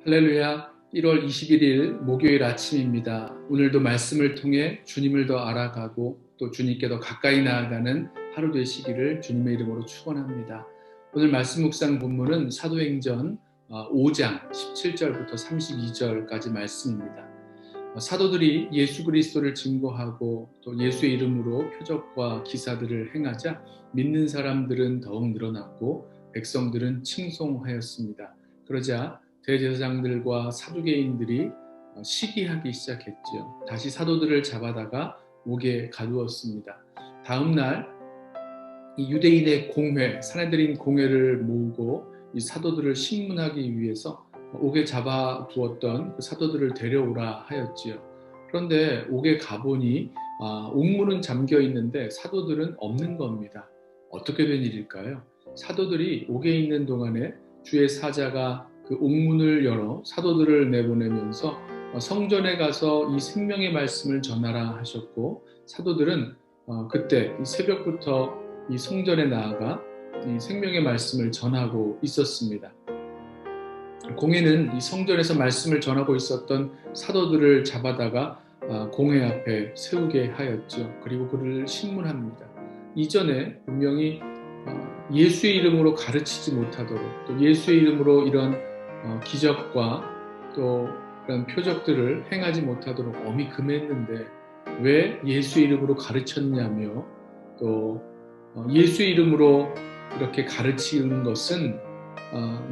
할렐루야. 1월 21일 목요일 아침입니다. 오늘도 말씀을 통해 주님을 더 알아가고 또 주님께 더 가까이 나아가는 하루 되시기를 주님의 이름으로 축원합니다. 오늘 말씀 묵상 본문은 사도행전 5장 17절부터 32절까지 말씀입니다. 사도들이 예수 그리스도를 증거하고 또 예수의 이름으로 표적과 기사들을 행하자 믿는 사람들은 더욱 늘어났고 백성들은 칭송하였습니다. 그러자 대제사장들과 사두개인들이 시기하기 시작했지요. 다시 사도들을 잡아다가 옥에 가두었습니다. 다음 날 이 유대인의 공회, 사내들인 공회를 모으고 이 사도들을 신문하기 위해서 옥에 잡아두었던 그 사도들을 데려오라 하였지요. 그런데 옥에 가보니 옥문은 잠겨 있는데 사도들은 없는 겁니다. 어떻게 된 일일까요? 사도들이 옥에 있는 동안에 주의 사자가 그 옥문을 열어 사도들을 내보내면서 성전에 가서 이 생명의 말씀을 전하라 하셨고, 사도들은 그때 이 새벽부터 이 성전에 나아가 이 생명의 말씀을 전하고 있었습니다. 공회는 이 성전에서 말씀을 전하고 있었던 사도들을 잡아다가 공회 앞에 세우게 하였죠. 그리고 그를 신문합니다. 이전에 분명히 예수의 이름으로 가르치지 못하도록, 또 예수의 이름으로 이런 기적과 또 그런 표적들을 행하지 못하도록 엄히 금했는데 왜 예수의 이름으로 가르쳤냐며, 또 예수의 이름으로 이렇게 가르치는 것은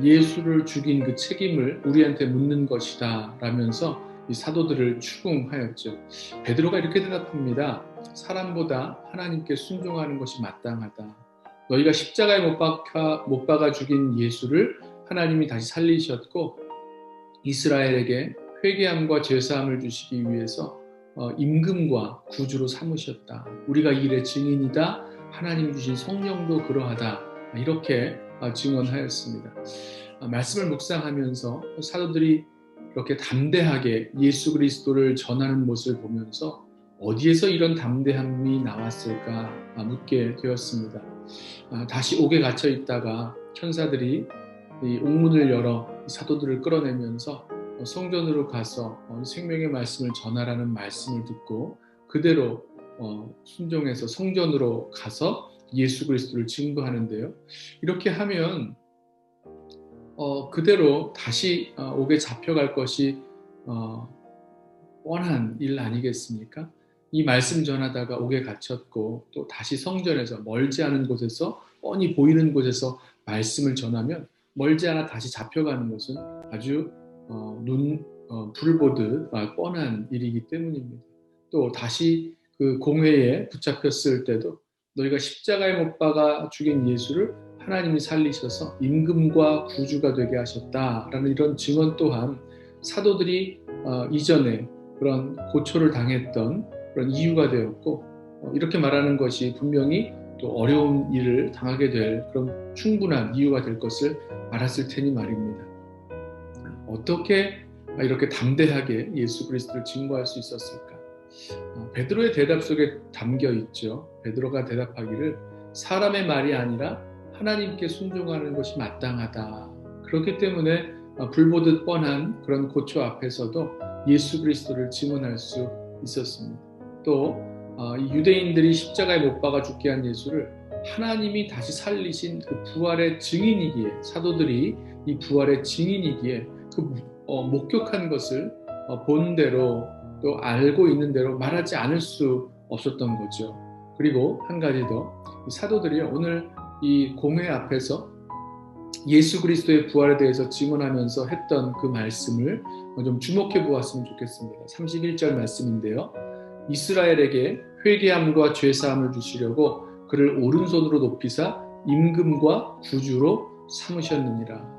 예수를 죽인 그 책임을 우리한테 묻는 것이다 라면서 이 사도들을 추궁하였죠. 베드로가 이렇게 대답합니다. 사람보다 하나님께 순종하는 것이 마땅하다. 너희가 십자가에 못 박아 죽인 예수를 하나님이 다시 살리셨고 이스라엘에게 회개함과 죄사함을 주시기 위해서 임금과 구주로 삼으셨다. 우리가 이 일의 증인이다. 하나님 주신 성령도 그러하다. 이렇게 증언하였습니다. 말씀을 묵상하면서 사도들이 이렇게 담대하게 예수 그리스도를 전하는 모습을 보면서 어디에서 이런 담대함이 나왔을까 묻게 되었습니다. 다시 옥에 갇혀 있다가 천사들이 이 옥문을 열어 사도들을 끌어내면서 성전으로 가서 생명의 말씀을 전하라는 말씀을 듣고 그대로 순종해서 성전으로 가서 예수 그리스도를 증거하는데요. 이렇게 하면 그대로 다시 옥에 잡혀갈 것이 뻔한 일 아니겠습니까? 이 말씀 전하다가 옥에 갇혔고 또 다시 성전에서 멀지 않은 곳에서 뻔히 보이는 곳에서 말씀을 전하면 멀지 않아 다시 잡혀가는 것은 아주 불 보듯 뻔한 일이기 때문입니다. 또 다시 그 공회에 붙잡혔을 때도 너희가 십자가에 못 박아 죽인 예수를 하나님이 살리셔서 임금과 구주가 되게 하셨다라는 이런 증언 또한 사도들이 이전에 그런 고초를 당했던 그런 이유가 되었고, 이렇게 말하는 것이 분명히 또 어려운 일을 당하게 될 그런 충분한 이유가 될 것을 알았을 테니 말입니다. 어떻게 이렇게 담대하게 예수 그리스도를 증거할 수 있었을까? 베드로의 대답 속에 담겨 있죠. 베드로가 대답하기를 사람의 말이 아니라 하나님께 순종하는 것이 마땅하다. 그렇기 때문에 불보듯 뻔한 그런 고초 앞에서도 예수 그리스도를 증언할 수 있었습니다. 또 이 유대인들이 십자가에 못 박아 죽게 한 예수를 하나님이 다시 살리신 그 부활의 증인이기에, 사도들이 이 부활의 증인이기에 그 목격한 것을 본 대로 또 알고 있는 대로 말하지 않을 수 없었던 거죠. 그리고 한 가지 더, 사도들이 오늘 이 공회 앞에서 예수 그리스도의 부활에 대해서 증언하면서 했던 그 말씀을 좀 주목해 보았으면 좋겠습니다. 31절 말씀인데요. 이스라엘에게 회개함과 죄사함을 주시려고 그를 오른손으로 높이사 임금과 구주로 삼으셨느니라.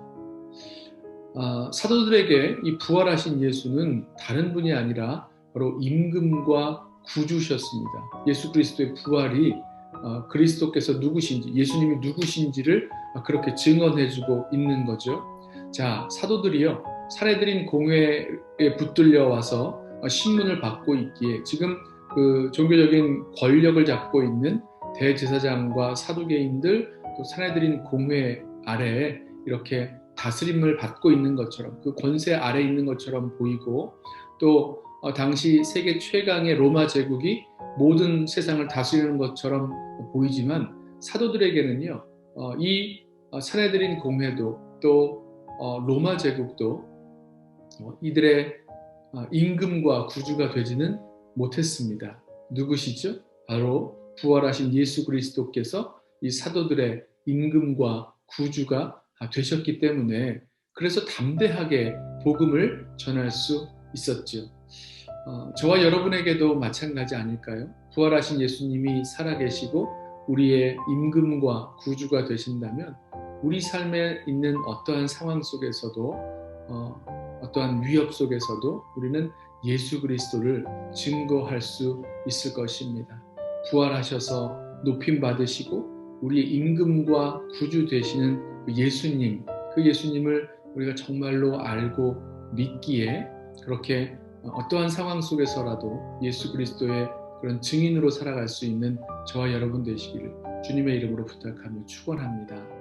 사도들에게 이 부활하신 예수는 다른 분이 아니라 바로 임금과 구주셨습니다. 예수 그리스도의 부활이 그리스도께서 누구신지, 예수님이 누구신지를 그렇게 증언해주고 있는 거죠. 자, 사도들이요, 사내들인 공회에 붙들려 와서 신문을 받고 있기에 지금 그 종교적인 권력을 잡고 있는 대제사장과 사두개인들 또 사내들인 공회 아래에 이렇게 다스림을 받고 있는 것처럼, 그 권세 아래 있는 것처럼 보이고, 또 당시 세계 최강의 로마 제국이 모든 세상을 다스리는 것처럼 보이지만, 사도들에게는요, 이 사내들인 공회도 또 로마 제국도 이들의 임금과 구주가 되지는 못했습니다. 누구시죠? 바로 부활하신 예수 그리스도께서 이 사도들의 임금과 구주가 되셨기 때문에, 그래서 담대하게 복음을 전할 수 있었죠. 저와 여러분에게도 마찬가지 아닐까요? 부활하신 예수님이 살아계시고 우리의 임금과 구주가 되신다면, 우리 삶에 있는 어떠한 상황 속에서도, 어떠한 위협 속에서도 우리는 예수 그리스도를 증거할 수 있을 것입니다. 부활하셔서 높임 받으시고 우리의 임금과 구주 되시는 그 예수님, 그 예수님을 우리가 정말로 알고 믿기에, 그렇게 어떠한 상황 속에서라도 예수 그리스도의 그런 증인으로 살아갈 수 있는 저와 여러분 되시기를 주님의 이름으로 부탁하며 축원합니다.